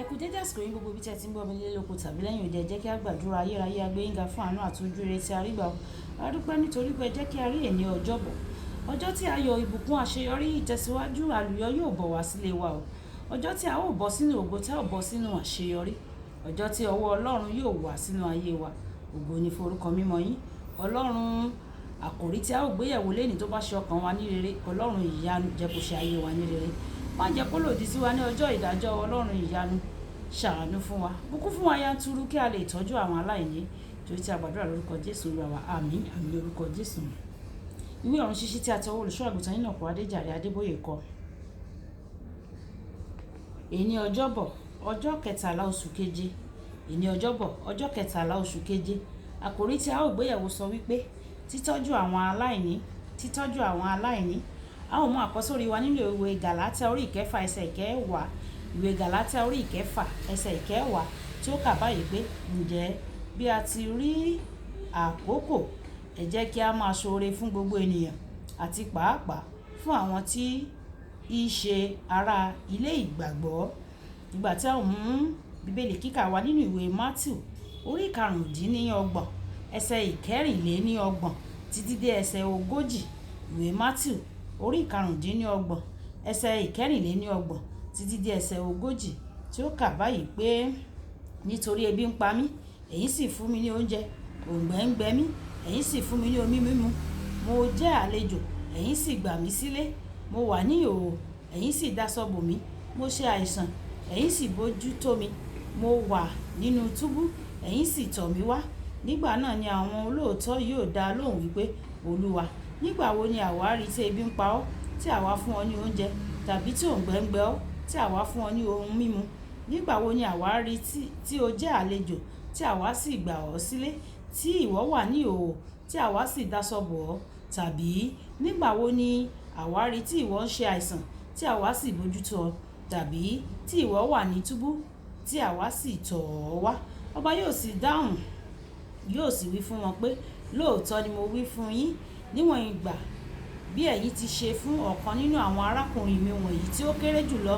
kú dédé àsìkò yín gbogbo ibi tí ẹ ti ń gbọ́ mi nílé lóko tàbí lẹ́yìn òde. Ẹ jẹ́ kí a gbàdúrà. Ayérayé agbẹ́yìnga fún àánú àti ojú rere tí a rí gbà. A dúpẹ́ nítorí pé ẹ jẹ́ kí a rí èní ọjọ́bọ̀, ọjọ́ tí ayọ̀, ìbùkún, àṣeyọrí, ìtẹ̀síwájú, àlùyọ yóò bọ̀ wá sílé wa o. Ọjọ́ tí a ó bọ́ sínú ògo, tí a ó bọ́ sínú àṣeyọrí. Ọjọ́ tí ọwọ́ Ọlọ́run yóò wá sínú ayé wa. Ògo ni forúkọ mímọ́ yín Ọlọ́run. Àkòrí tí a ó gbéyẹ̀wò lẹ́ni tó bá ṣe ọkàn wa ní rere. Ọlọ́run ìyanu, jẹ́ kó ṣe ayé wa ní rere. Má jẹ́ kó lòdì sí wa ní ọjọ́ ìdájọ́. Ọlọ́run ìyanu, ṣàánú fún wa, bùkún fún wa yanturu kí a lè tọ́jú àwọn aláìní. Torí tí a gbàdúrà lórúkọ Jésù Olúwa wa. Àmín, àmín lórúkọ Jésù. Ìwé ọ̀run ṣíṣí tí a tọwọ́ olùṣọ́ àgùntàn Enoch Adeboye kọ. Èní ọjọ́bọ̀, ọjọ́ kẹtàlá oṣù keje. Èní ọjọ́bọ̀, ọjọ́ kẹtàlá oṣù keje. Àkòrí tí a ó gbéyẹ̀wò sọ wípé títọ́jú àwọn aláìní, títọ́jú àwọn aláìní. A ó mú àkọ́sórí wa nínú ìwé Gàlátíà orí ìkẹfà ẹsẹ̀ ìkẹwàá. Ìwé Gàlátíà orí ìkẹfà ẹsẹ̀ ìkẹwàá tí ó kà báyìí pé ǹjẹ́ bí a ti rí àkókò, ẹ jẹ́ kí a máa ṣoore fún gbogbo ènìyàn àti pàápàá fún àwọn tí í ṣe ará ilé ìgbàgbọ́. Ìgbà tí a ó mú bíbélì kíkà wa nínú ìwé Mátíù orí karùndínlọ́gbọ̀n ẹsẹ̀ ìkẹrìnléníọgbọ̀n títí dé ẹsẹ̀ ogójì. Ìwé Mátíù orí karùndínlọ́gbọ̀n ẹsẹ̀ ìkẹrìnléníọgbọ̀n títí dé ẹsẹ̀ ogójì tí ó kà báyìí pé nítorí ebi ń pa mí, ẹ̀yin sì fún mi ní oúnjẹ, òǹgbẹ ń gbẹ mí, ẹ̀yin sì fún mi ní omi mímu. Mo jẹ́ àlejò, ẹ̀yin sì gbà mí sílé. Mo wà ní ìhòhò, ẹ̀yin sì dáṣọ bò mí. Mo ṣe àìsàn, ẹ̀yin sì bójú tó mi. Mo wà nínú túbú, ẹ̀yin sì tọ̀ mí wá. Nígbà náà ni àwọn olóòótọ́ yóò dá lóhùn wípé Olúwa, nígbà wo ni àwa rí tí ebi ń pa ọ́, tí àwa fún ọ ní oúnjẹ, tàbí tí òǹgbẹ ń gbẹ ọ́, tí àwa fún ọ ní ohun mímu? Nígbà wo ni àwa rí tí o jẹ́ àlejò, tí àwa sì gbà ọ́ sílé, tí ìwọ wà ní ìhòhò, tí àwa sì dáṣọ bò ọ́? Tàbí nígbà wo ni àwa rí tí ìwọ ń ṣe àìsàn, tí àwa sì bójútó ọ? Tàbí tí ìwọ wà ní túbú, tí àwa sì tọ̀ ọ́ wá? Ọba yóò sì dáhùn, yóò sì wí fún wọn pé lóòótọ́ ni mo wí fún yín, níwọ̀n ìgbà bí ẹ̀yin ti ṣe fún ọ̀kan nínú àwọn arákùnrin mi wọ̀nyí tí ó kéré jùlọ,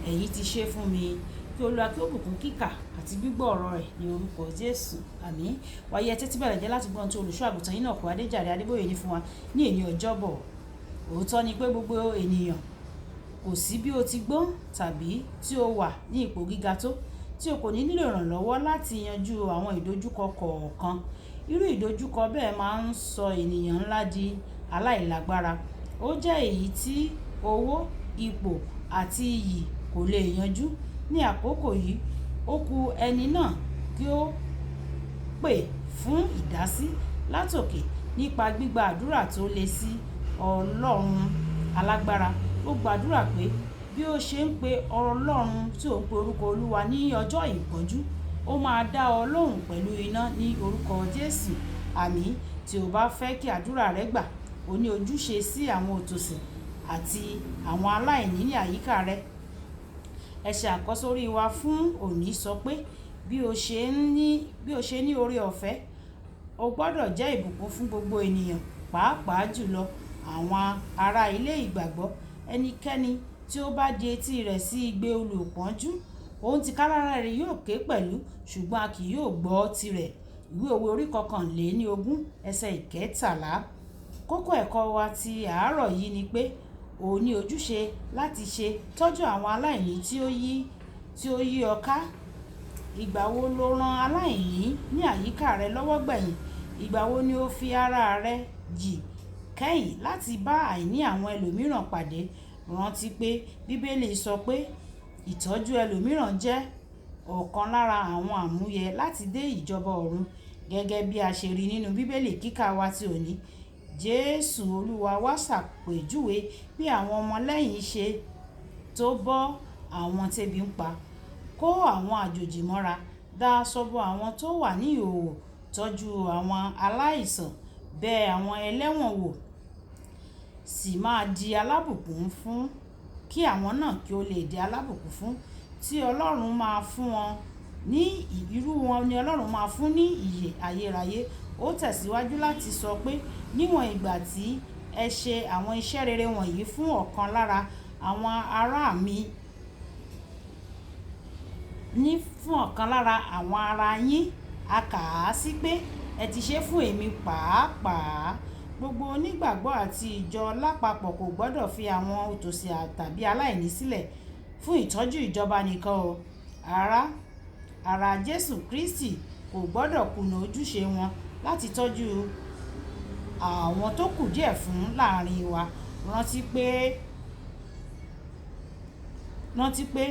ẹ̀yin ti ṣe fún mi. Kí Olúwa kí ó bùkún kíkà àti gbígbọ́ ọ̀rọ̀ rẹ̀ ní orúkọ Jésù. Àmín. Wáyé ẹ tẹ́tí bẹ̀rẹ̀ jẹ́ láti gbọ́n tí olùṣọ́ àgùntàn Enoch Adeboye ní fún wa ní èní ọjọ́bọ̀. Òótọ́ ni pé gbogbo ènìyàn, kò sí bí o ti gbọ́n tàbí tí o wà ní ipò gíga tó, tí o kò ní nílò ìrànlọ́wọ́ láti yanjú àwọn ìdojúkọ kọ̀ọ̀kan. Irú ìdojúkọ bẹ́ẹ̀ máa ń sọ ènìyàn ńlá di aláìlágbára. Ó jẹ́ èyí tí owó, ipò àti iyì kò lè yanjú. Ní àkókò yìí, ó kù ẹni náà kí ó pè fún ìdásí látòkè nípa gbígba àdúrà tó le sí Ọlọ́run alágbára. Ó gbàdúrà pé bí ó ṣe ń pe Ọlọ́run tí ó ń pe orúkọ Olúwa ní ọjọ́ ìpọ́njú, ó máa dá ọ lóhùn pẹ̀lú iná ní orúkọ Jésù. Àmín. Tí o bá fẹ́ kí àdúrà rẹ gbà, o ní ojúṣe sí àwọn òtòṣì àti àwọn aláìní ní àyíká rẹ. Ẹsẹ̀ àkọ́sórí wa fún òní sọ pé bí o ṣe ní oore ọ̀fẹ́, o gbọ́dọ̀ jẹ́ ìbùkún fún gbogbo ènìyàn, pàápàá jùlọ àwọn ará ilé ìgbàgbọ́. Ẹnikẹ́ni tí ó bá di etí rẹ̀ sí igbe olùpọ́njú, òun tìkálára rẹ̀ yóò ké pẹ̀lú, ṣùgbọ́n a kì yóò gbọ́ tirẹ̀. Ìwé Òwe orí kọkànléníogún ẹsẹ̀ ìkẹtàlá. Kókó ẹ̀kọ́ wa ti àárọ̀ yìí ni pé o ní ojúṣe láti ṣe tọ́jú àwọn aláìní tí ó yí ọ ká. Ìgbà wo lo ran aláìní ní àyíká rẹ lọ́wọ́ gbẹ̀yìn? Ìgbà wo ni o fi ara rẹ jì kẹ́yìn láti bá àìní àwọn ẹlòmíràn pàdé? Rántí pé Bíbélì sọ pé ìtọ́jú ẹlòmíràn jẹ́ ọ̀kan lára àwọn àmúyẹ láti dé ìjọba ọ̀run. Gẹ́gẹ́ bí a ṣe rí nínú Bíbélì kíkà wa ti òní, Jésù Olúwa wá ṣàpèjúwe bí àwọn ọmọlẹ́yìn ṣe tó bọ́ àwọn tẹ́bi ń pa, kó àwọn àjòjì mọ́ra, dá aṣọ bo àwọn tó wà ní ìhòhò, tọ́jú àwọn aláìsàn, bẹ àwọn ẹlẹ́wọ̀n wò, sì máa di alábùkún fún, kí àwọn náà kí ó lè di alábùkún fún. Tí Ọlọ́run máa fún wọn ní irú wọn ni Ọlọ́run máa fún ní ìyè ayérayé. Ó tẹ̀síwájú láti sọ pé níwọ̀n ìgbà tí ẹ ṣe àwọn iṣẹ́ rere wọ̀nyí fún ọ̀kan lára àwọn ará mi, ní fún ọ̀kan lára àwọn ara yín, a kà á sí pé ẹ ti ṣe fún èmi pàápàá. Gbogbo onígbàgbọ́ àti ìjọ lápapọ̀ kò gbọdọ̀ fi àwọn òtòṣì tàbí aláìní sílẹ̀ fún ìtọ́jú ìjọba nìkan o. Ara Jésù Kristi kò gbọdọ̀ kùnà ojúṣe wọn láti tọ́jú àwọn tó kù díẹ̀ fún láàrin wa. Rántí pé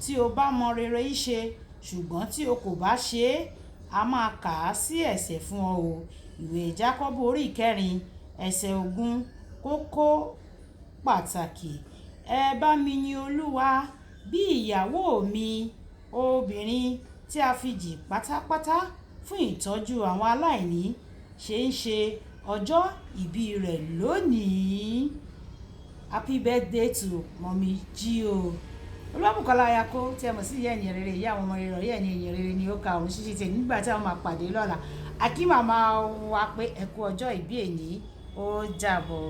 tí o bá mọ rere í ṣe ṣùgbọ́n tí o kò bá ṣe é, a máa kà á sí ẹ̀ṣẹ̀ fún ọ o. Ìwé Jákọ́bù orí 4 ẹsẹ̀ 20. Kókó pàtàkì: ẹ bá mi yin Olúwa bí ìyàwó mi obìnrin tí a fi jì pátápátá fún ìtọ́jú àwọn aláìní ṣe ń ṣe ọjọ́ ìbí rẹ̀ lónìí. Happy birthday to Mommy Gio. Olúwabùkọ́lá Ayako tí a mọ̀ sí ìyá ènìyàn rere, ìyá àwọn ọmọ rere, ọ̀rẹ́ ènìyàn rere ni ó ka òun ṣíṣe tẹ̀ nígbà tí àwọn máa pàdé lọ́la. Àkí màmá wa pé ẹ kú ọjọ́ ìbí èní, ó dàbọ̀.